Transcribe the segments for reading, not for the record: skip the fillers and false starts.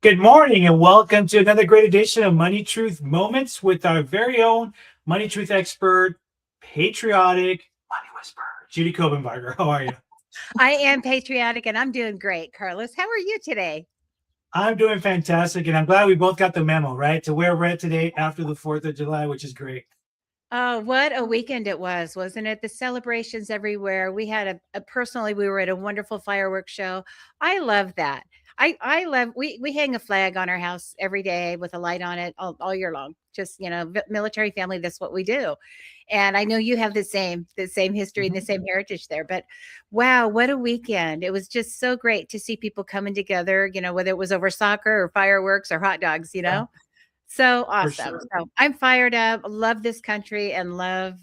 Good morning and welcome to another great edition of Money Truth Moments with our very own Money Truth expert, patriotic money whisperer, Judy Copenbarger. How are you? I am patriotic and I'm doing great, Carlos. How are you today? I'm doing fantastic, and I'm glad we both got the memo, right? To wear red today after the 4th of July, which is great. Oh, what a weekend it was, wasn't it? The celebrations everywhere. We had personally, we were at a wonderful fireworks show. I love that. I love we hang a flag on our house every day with a light on it all year long. Just military family. That's what we do, and I know you have the same history and the Mhm. same heritage there. But wow, what a weekend! It was just so great to see people coming together. Whether it was over soccer or fireworks or hot dogs. Yeah, So for awesome. sure. So I'm fired up, love this country and love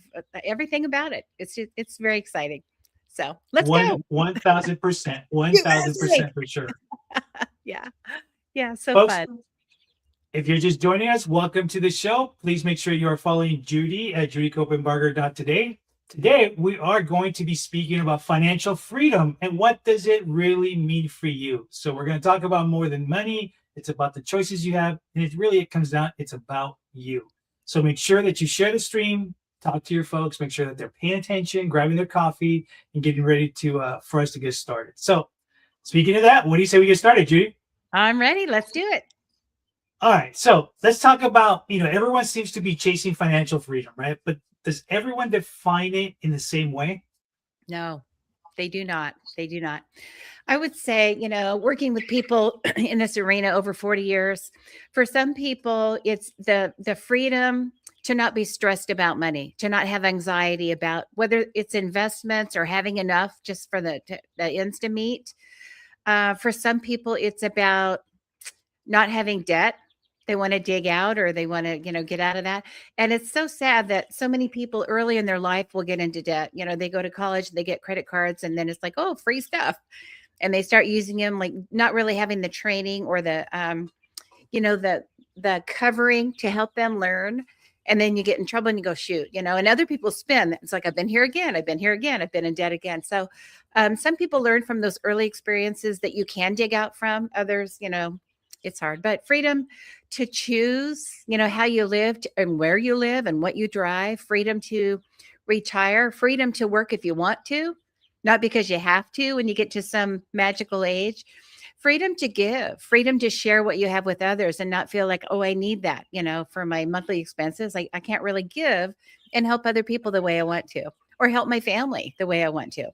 everything about it. It's very exciting. So let's go. 1,000%, USA. 1,000% for sure. Yeah. Yeah. So Folks, fun. if you're just joining us, welcome to the show. Please make sure you are following Judy at judycopenbarger.today. Today, we are going to be speaking about financial freedom and what does it really mean for you. So we're going to talk about more than money. It's about the choices you have. And it comes down, it's about you. So make sure that you share the stream, talk to your folks, make sure that they're paying attention, grabbing their coffee, and getting ready to for us to get started. So speaking of that, what do you say we get started, Judy? I'm ready. Let's do it. All right, so let's talk about, everyone seems to be chasing financial freedom, right? But does everyone define it in the same way? No, they do not. They do not. I would say, working with people in this arena over 40 years, for some people, it's the freedom to not be stressed about money, to not have anxiety about whether it's investments or having enough just for the ends to meet. For some people, it's about not having debt. They want to dig out or they want to, get out of that. And it's so sad that so many people early in their life will get into debt. They go to college, they get credit cards, and then it's like, oh, free stuff. And they start using them, like not really having the training or you know, the the covering to help them learn. And then you get in trouble and you go, shoot, and other people spin. It's like, I've been here again. I've been here again. I've been in debt again. So some people learn from those early experiences that you can dig out from. Others, it's hard. But freedom to choose, how you live and where you live and what you drive, freedom to retire, freedom to work if you want to, not because you have to when you get to some magical age, freedom to give, freedom to share what you have with others and not feel like, oh, I need that, for my monthly expenses. I can't really give and help other people the way I want to, or help my family the way I want to.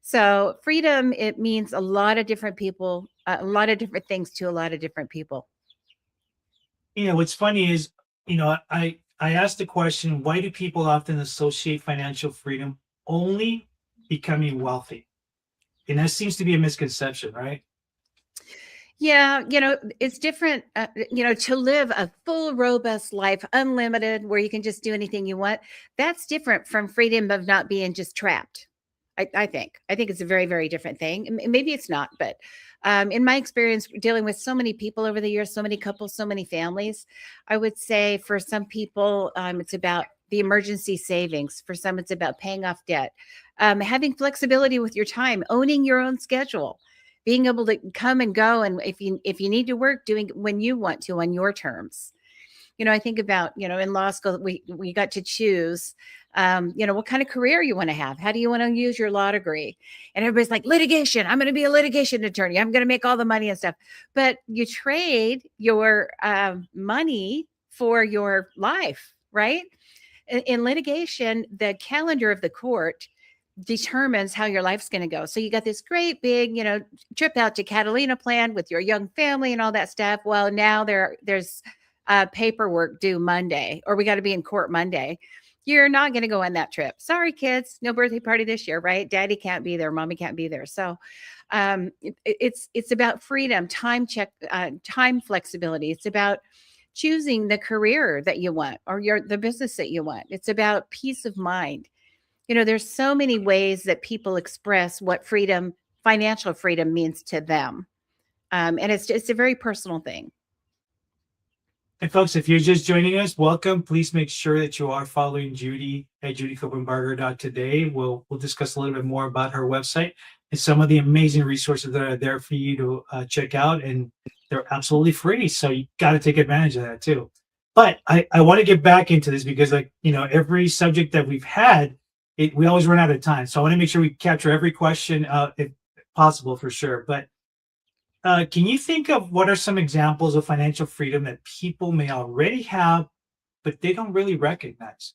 So freedom, it means a lot of different people, a lot of different things to a lot of different people. What's funny is, I asked the question, why do people often associate financial freedom only becoming wealthy? And that seems to be a misconception, right? Yeah, it's different, to live a full, robust life, unlimited, where you can just do anything you want. That's different from freedom of not being just trapped. I think. I think it's a very, very different thing. Maybe it's not, but in my experience dealing with so many people over the years, so many couples, so many families, I would say for some people, it's about the emergency savings. For some, it's about paying off debt, having flexibility with your time, owning your own schedule, being able to come and go, and if you need to work, doing when you want to on your terms. I think about, in law school, we got to choose, what kind of career you want to have. How do you want to use your law degree? And everybody's like, litigation. I'm going to be a litigation attorney. I'm going to make all the money and stuff. But you trade your money for your life, right? In litigation, the calendar of the court determines how your life's going to go. So you got this great big, trip out to Catalina plan with your young family and all that stuff. Well, now there's paperwork due Monday, or we got to be in court Monday. You're not going to go on that trip. Sorry, kids, no birthday party this year, right? Daddy can't be there, mommy can't be there. So it's about freedom, time flexibility. It's about choosing the career that you want or the business that you want. It's about peace of mind. There's so many ways that people express what freedom, financial freedom, means to them, and it's a very personal thing. And folks, if you're just joining us, welcome. Please make sure that you are following Judy at judycopenbarger.today. We'll discuss a little bit more about her website. and some of the amazing resources that are there for you to check out, and they're absolutely free. So you got to take advantage of that too. But I want to get back into this because, like, every subject that we've had, we always run out of time. So I want to make sure we capture every question if possible, for sure. But can you think of what are some examples of financial freedom that people may already have, but they don't really recognize?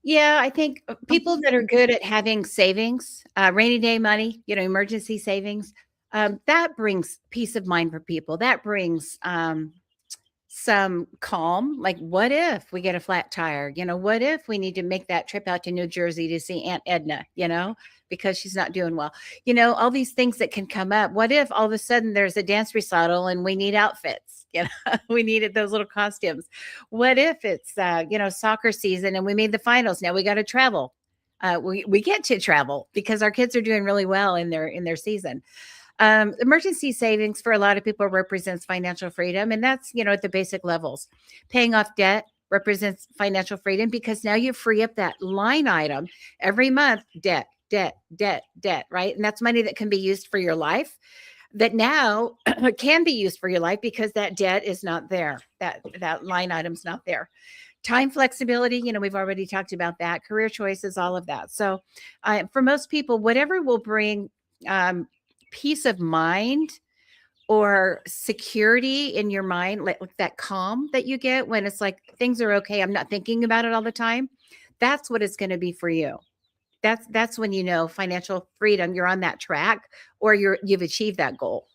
Yeah, I think people that are good at having savings, rainy day money, emergency savings, that brings peace of mind for people. That brings some calm. Like, what if we get a flat tire? What if we need to make that trip out to New Jersey to see Aunt Edna, because she's not doing well? All these things that can come up. What if all of a sudden there's a dance recital and we need outfits? We needed those little costumes. What if it's, soccer season and we made the finals? Now we got to travel. We get to travel because our kids are doing really well in their season. Emergency savings for a lot of people represents financial freedom, and that's at the basic levels. Paying off debt represents financial freedom because now you free up that line item every month. Debt, right? And that's money that can be used for your life, that now can be used for your life because that debt is not there. That line item's not there. Time flexibility, we've already talked about that. Career choices, all of that. So for most people, whatever will bring peace of mind or security in your mind, like that calm that you get when it's like things are okay, I'm not thinking about it all the time, that's what it's going to be for you. That's when financial freedom, you're on that track, or you've achieved that goal.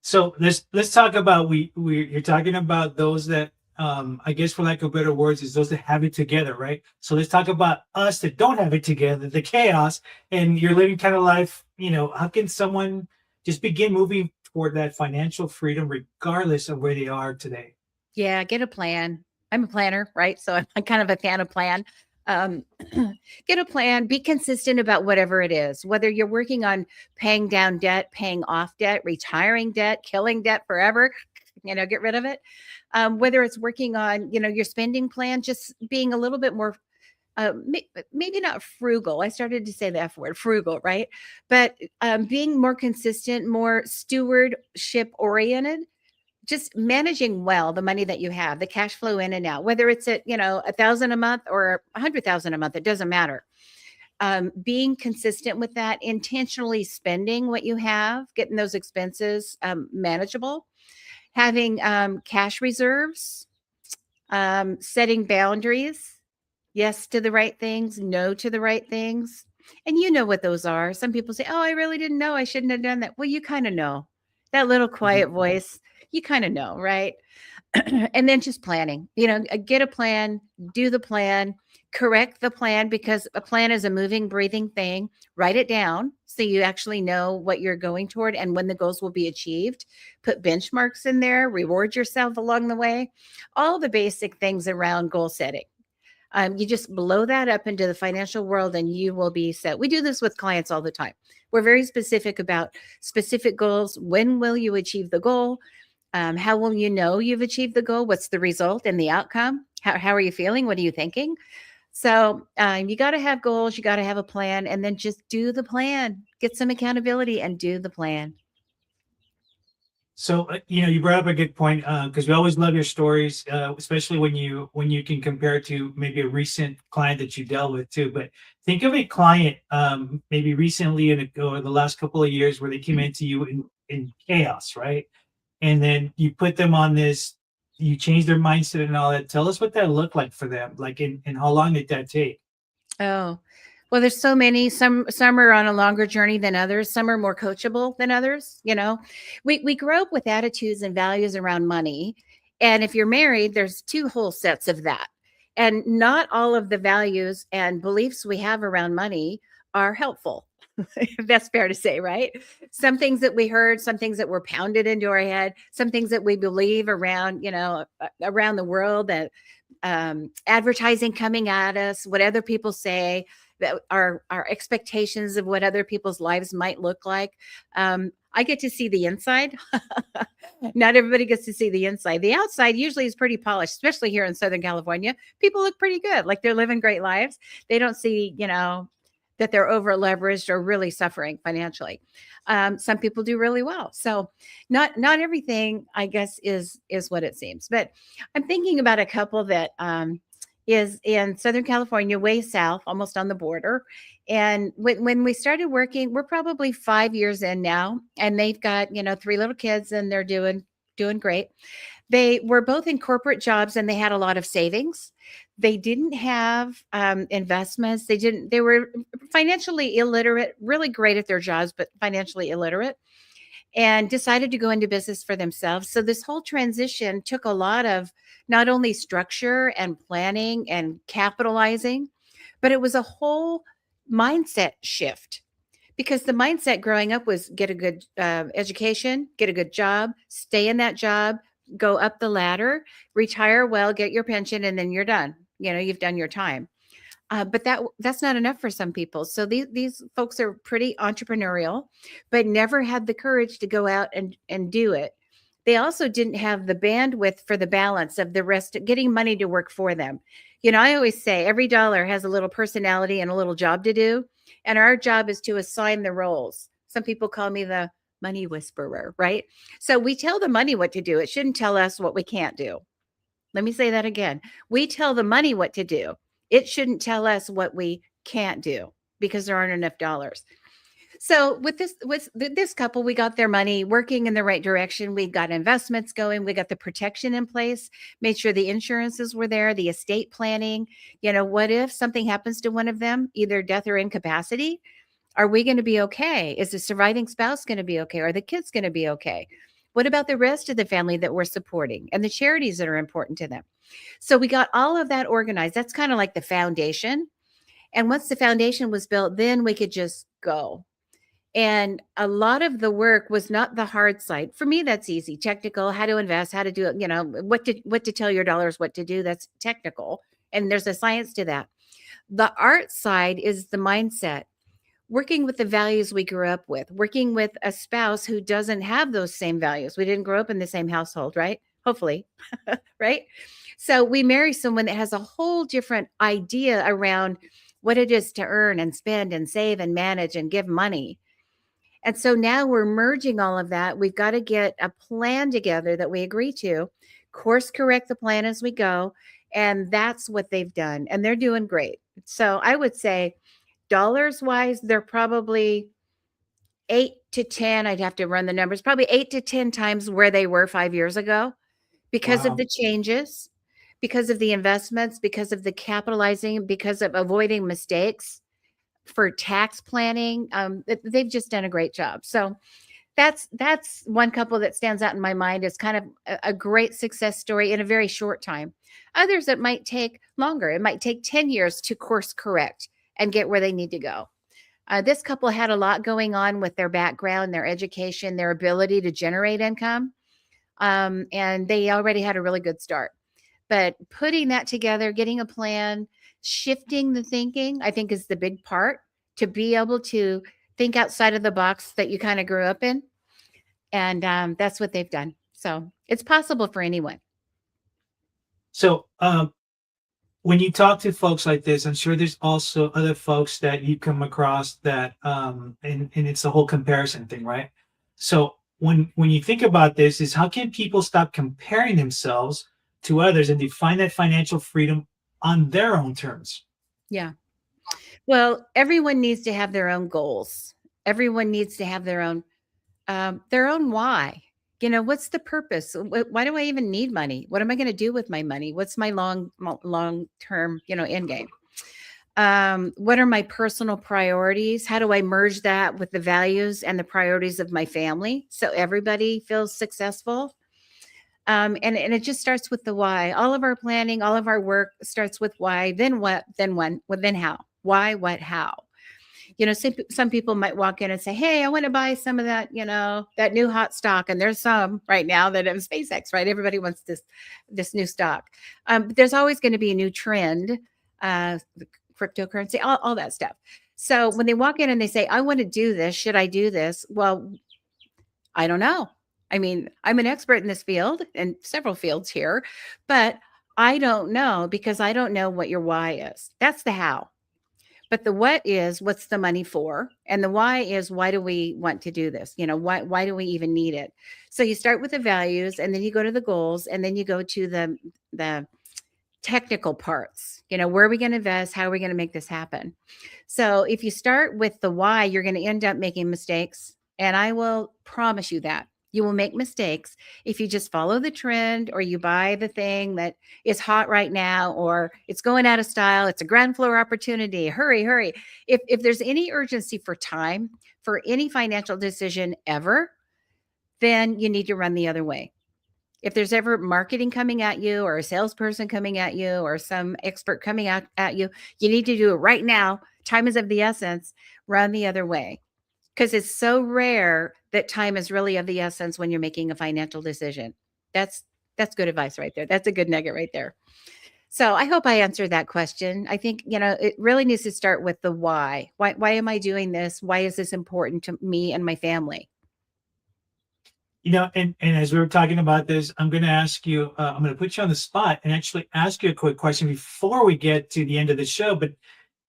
So let's talk about, you're talking about those that, I guess, for lack of better words, is those that have it together, right? So let's talk about us that don't have it together, the chaos, and you're living kind of life. How can someone just begin moving toward that financial freedom regardless of where they are today? Yeah, get a plan. I'm a planner, right? So I'm kind of a fan of plan. Um, get a plan, be consistent about whatever it is, whether you're working on paying down debt, paying off debt, retiring debt, killing debt forever, get rid of it. Whether it's working on, your spending plan, just being a little bit more, maybe not frugal. I started to say the F word, frugal, right? But being more consistent, more stewardship oriented, just managing well the money that you have, the cash flow in and out, whether it's at 1,000 a month or 100,000 a month, it doesn't matter. Being consistent with that, intentionally spending what you have, getting those expenses manageable, having cash reserves, setting boundaries, yes to the right things, no to the right things. And you know what those are. Some people say, oh, I really didn't know, I shouldn't have done that. Well, you kind of know that little Mhm. quiet voice. You kind of know, right? And then just planning, get a plan, do the plan, correct the plan, because a plan is a moving, breathing thing. Write it down so you actually know what you're going toward and when the goals will be achieved. Put benchmarks in there, reward yourself along the way, all the basic things around goal setting. You just blow that up into the financial world and you will be set. We do this with clients all the time. We're very specific about specific goals. When will you achieve the goal? How will you know you've achieved the goal? What's the result and the outcome? How are you feeling? What are you thinking? So you got to have goals. You got to have a plan, and then just do the plan. Get some accountability and do the plan. So you brought up a good point, because we always love your stories, especially when you can compare it to maybe a recent client that you dealt with too. But think of a client, maybe recently or the last couple of years, where they came into you in chaos, right? And then you put them on this, you change their mindset and all that. Tell us what that looked like for them, like, and how long did that take? Oh, well, there's so many. Some are on a longer journey than others. Some are more coachable than others. We grow up with attitudes and values around money, and if you're married, there's two whole sets of that. And not all of the values and beliefs we have around money are helpful. If that's fair to say, right? Some things that we heard, some things that were pounded into our head, some things that we believe around, around the world, that advertising coming at us, what other people say, that our expectations of what other people's lives might look like. I get to see the inside. Not everybody gets to see the inside. The outside usually is pretty polished, especially here in Southern California. People look pretty good, like they're living great lives. They don't see, that they're over leveraged or really suffering financially. Some people do really well. So not everything, I guess, is what it seems. But I'm thinking about a couple that is in Southern California, way south, almost on the border. And when we started working, we're probably 5 years in now, and they've got, 3 little kids, and they're doing great. They were both in corporate jobs, and they had a lot of savings. They didn't have investments. They were financially illiterate, really great at their jobs, but financially illiterate, and decided to go into business for themselves. So this whole transition took a lot of not only structure and planning and capitalizing, but it was a whole mindset shift, because the mindset growing up was get a good education, get a good job, stay in that job, go up the ladder, retire well, get your pension, and then you're done. You've done your time. But that's not enough for some people. So these folks are pretty entrepreneurial, but never had the courage to go out and do it. They also didn't have the bandwidth for the balance of the rest, getting money to work for them. I always say every dollar has a little personality and a little job to do. And our job is to assign the roles. Some people call me the money whisperer, right? So we tell the money what to do. It shouldn't tell us what we can't do. Let me say that again. We tell the money what to do. It shouldn't tell us what we can't do, because there aren't enough dollars. So with this couple, we got their money working in the right direction. We got investments going. We got the protection in place, made sure the insurances were there, the estate planning. What if something happens to one of them, either death or incapacity? Are we going to be okay? Is the surviving spouse going to be okay? Are the kids going to be okay? What about the rest of the family that we're supporting and the charities that are important to them? So we got all of that organized. That's kind of like the foundation. And once the foundation was built, then we could just go. And a lot of the work was not the hard side. For me, that's easy. Technical, how to invest, how to do it, what to tell your dollars, what to do. That's technical. And there's a science to that. The art side is the mindset, working with the values we grew up with, working with a spouse who doesn't have those same values. We didn't grow up in the same household, right? Hopefully, right? So we marry someone that has a whole different idea around what it is to earn and spend and save and manage and give money. And so now we're merging all of that. We've got to get a plan together that we agree to, course correct the plan as we go. And that's what they've done. And they're doing great. So I would say, dollars wise, they're probably 8 to 10. I'd have to run the numbers, probably 8 to 10 times where they were 5 years ago, because of Wow. the changes, because of the investments, because of the capitalizing, because of avoiding mistakes for tax planning. They've just done a great job. So that's one couple that stands out in my mind as kind of a great success story in a very short time. Others, it might take longer. It might take 10 years to course correct and get where they need to go. This couple had a lot going on with their background, their education, their ability to generate income. And they already had a really good start. But putting that together, getting a plan, shifting the thinking, I think is the big part, to be able to think outside of the box that you kind of grew up in. And that's what they've done. So it's possible for anyone. So, when you talk to folks like this, I'm sure there's also other folks that you come across that, and it's the whole comparison thing, right? So when you think about this, is how can people stop comparing themselves to others and define that financial freedom on their own terms? Yeah. Well, everyone needs to have their own goals. Everyone needs to have their own why. What's the purpose? Why do I even need money? What am I going to do with my money? What's my long term, end game? What are my personal priorities? How do I merge that with the values and the priorities of my family so everybody feels successful? And it just starts with the why. All of our planning, all of our work starts with why, then what, then when, then how. Why, what, how. Some people might walk in and say, hey, I want to buy some of that, that new hot stock. And there's some right now that have SpaceX, right? Everybody wants this new stock. But there's always going to be a new trend, cryptocurrency, all that stuff. So when they walk in and they say, I want to do this, should I do this? Well, I don't know. I mean, I'm an expert in this field and several fields here, but I don't know, because I don't know what your why is. That's the how. But the what is, what's the money for? And the why is, why do we want to do this? Why do we even need it? So you start with the values, and then you go to the goals, and then you go to the technical parts. Where are we going to invest? How are we going to make this happen? So if you start with the why, you're going to end up making mistakes. And I will promise you that you will make mistakes if you just follow the trend, or you buy the thing that is hot right now, or it's going out of style. It's a ground floor opportunity. Hurry, hurry. If there's any urgency for time for any financial decision ever, then you need to run the other way. If there's ever marketing coming at you, or a salesperson coming at you, or some expert coming out at you, you need to do it right now. Time is of the essence. Run the other way, because it's so rare that time is really of the essence when you're making a financial decision. That's good advice right there. That's a good nugget right there. So I hope I answered that question. I think, it really needs to start with the why. Why am I doing this? Why is this important to me and my family? And as we were talking about this, I'm going to ask you, I'm going to put you on the spot and actually ask you a quick question before we get to the end of the show. But,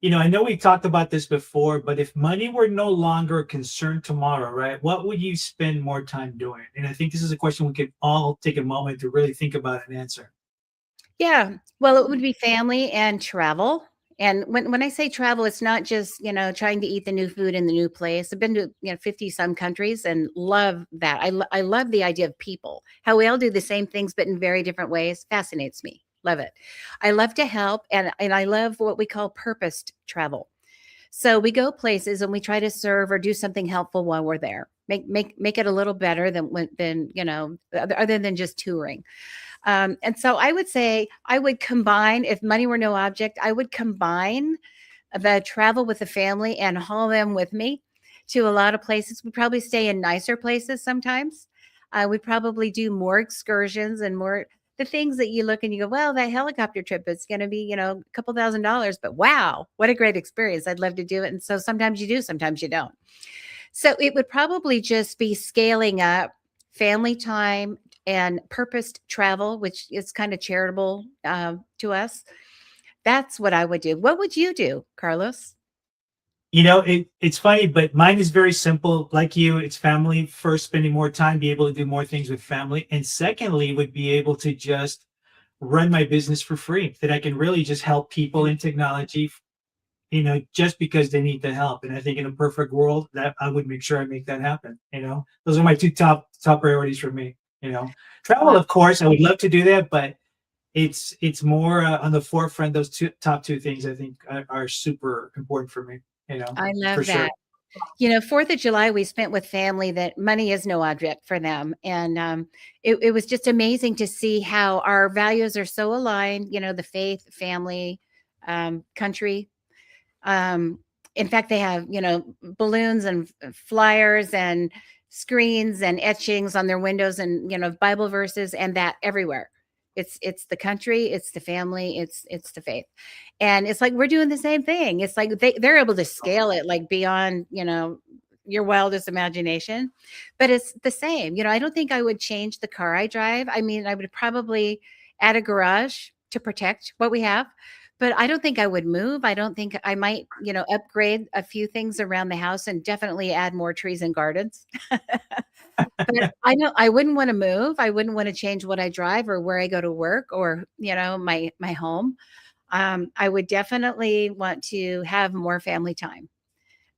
I know we talked about this before, but if money were no longer a concern tomorrow, right, what would you spend more time doing? And I think this is a question we could all take a moment to really think about and answer. Yeah. Well, it would be family and travel. And when I say travel, it's not just, trying to eat the new food in the new place. I've been to, 50 some countries and love that. I love the idea of people, how we all do the same things, but in very different ways. Fascinates me. Love it. I love to help. And I love what we call purposed travel. So we go places and we try to serve or do something helpful while we're there. Make it a little better than other than just touring. And so I would say I would combine, if money were no object, I would combine the travel with the family and haul them with me to a lot of places. We probably stay in nicer places sometimes. We probably do more excursions and more the things that you look and you go, well, that helicopter trip is going to be, a couple $1,000s, but wow, what a great experience. I'd love to do it. And so sometimes you do, sometimes you don't. So it would probably just be scaling up family time and purposed travel, which is kind of charitable to us. That's what I would do. What would you do, Carlos? It's funny, but mine is very simple. Like you, it's family first, spending more time, be able to do more things with family. And secondly, would be able to just run my business for free, that I can really just help people in technology, just because they need the help. And I think in a perfect world that I would make sure I make that happen. Those are my two top priorities for me. Travel, of course, I would love to do that, but it's more on the forefront. Those top two things I think are super important for me. I love for sure. that. 4th of July, we spent with family that money is no object for them. And it was just amazing to see how our values are so aligned, the faith, family, country. In fact, they have, balloons and flyers and screens and etchings on their windows and, Bible verses and that everywhere. It's the country, it's the family, it's the faith. And it's like we're doing the same thing. It's like they're able to scale it like beyond, your wildest imagination. But it's the same. I don't think I would change the car I drive. I mean, I would probably add a garage to protect what we have. But I don't think I would move. I don't think I might, upgrade a few things around the house and definitely add more trees and gardens. But I know I wouldn't want to move. I wouldn't want to change what I drive or where I go to work or, my home. I would definitely want to have more family time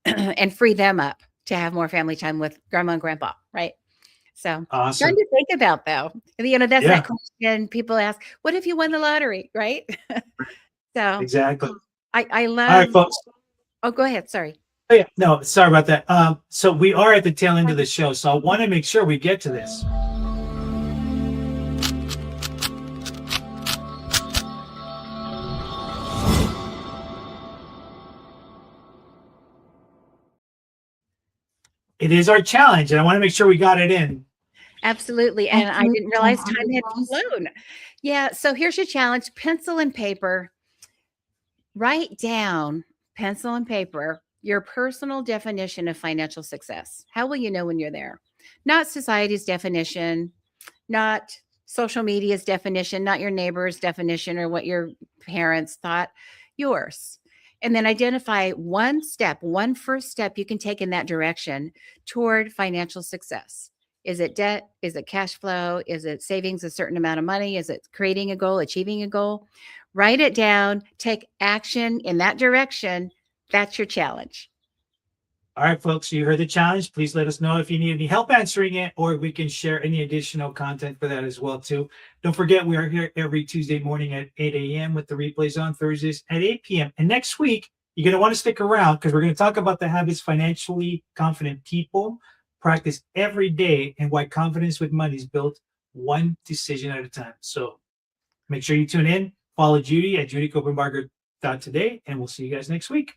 and free them up to have more family time with grandma and grandpa, right? So Awesome. fun to think about though. That's Yeah. that question people ask, what if you won the lottery, right? So Exactly. I All love. right, folks. Oh, go ahead. Sorry. Oh, yeah, no, sorry about that. So we are at the tail end of the show, so I want to make sure we get to this. It is our challenge, and I want to make sure we got it in. Absolutely. And I didn't realize time had flown. Yeah. So here's your challenge: pencil and paper. Write down, pencil and paper, your personal definition of financial success. How will you know when you're there? Not society's definition, not social media's definition, not your neighbor's definition or what your parents thought, yours. And then identify one first step you can take in that direction toward financial success. Is it debt? Is it cash flow? Is it savings a certain amount of money? Is it creating a goal, achieving a goal? Write it down, take action in that direction. That's your challenge. All right, folks, you heard the challenge. Please let us know if you need any help answering it, or we can share any additional content for that as well, too. Don't forget, we are here every Tuesday morning at 8 a.m. with the replays on Thursdays at 8 p.m. And next week, you're going to want to stick around because we're going to talk about the habits financially confident people practice every day and why confidence with money is built one decision at a time. So make sure you tune in. Follow Judy at judycopenbarger.today, and we'll see you guys next week.